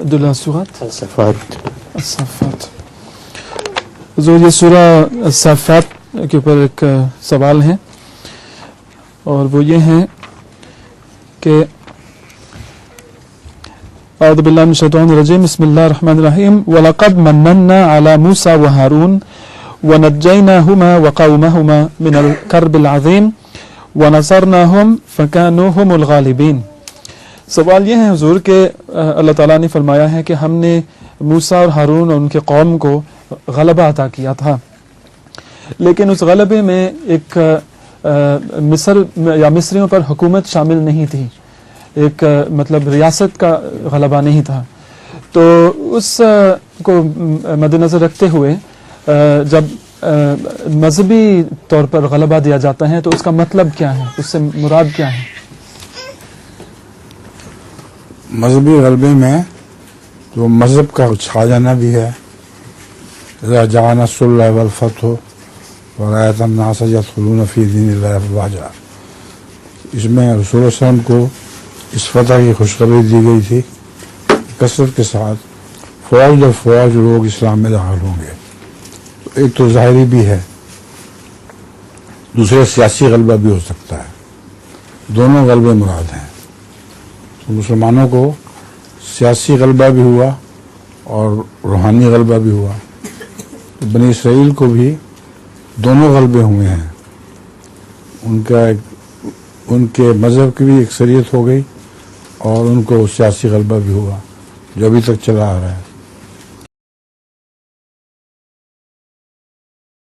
دلہ سورت الصفات. حضور یہ سورہ الصفات کے اوپر ایک سوال ہے اور وہ یہ ہیں کہ اعوذ باللہ من الشیطان الرجیم بسم اللہ الرحمن الرحیم وَلَقَدْ مَنَّنَّا عَلَى مُوسَى وَهَارُونَ وَنَجَّيْنَاهُمَا وَقَوْمَهُمَا مِنَ الْكَرْبِ الْعَظِيمِ وَنَصَرْنَاهُمْ فَكَانُوا هُمُ الْغَالِبِينَ. سوال یہ ہے حضور کہ اللہ تعالیٰ نے فرمایا ہے کہ ہم نے موسیٰ اور ہارون اور ان کے قوم کو غلبہ عطا کیا تھا، لیکن اس غلبے میں ایک مصر یا مصریوں پر حکومت شامل نہیں تھی، ایک مطلب ریاست کا غلبہ نہیں تھا. تو اس کو مد نظر رکھتے ہوئے جب مذہبی طور پر غلبہ دیا جاتا ہے تو اس کا مطلب کیا ہے، اس سے مراد کیا ہے؟ مذہبی غلبے میں تو مذہب کا چھا جانا بھی ہے. اذا جاء نصر اللہ والفتح ورأیت الناس يدخلون فی دین اللہ افواجا، اس میں رسول اللہ صلی اللہ علیہ وسلم کو اس فتح کی خوشخبری دی گئی تھی، کثرت کے ساتھ فوج در فوج لوگ اسلام میں داخل ہوں گے. ایک تو ظاہری بھی ہے، دوسرے سیاسی غلبہ بھی ہو سکتا ہے. دونوں غلبے مراد ہیں. تو مسلمانوں کو سیاسی غلبہ بھی ہوا اور روحانی غلبہ بھی ہوا. تو بنی اسرائیل کو بھی دونوں غلبے ہوئے ہیں. ان کے مذہب کی بھی اکثریت ہو گئی اور ان کو سیاسی غلبہ بھی ہوا جو ابھی تک چلا آ رہا ہے.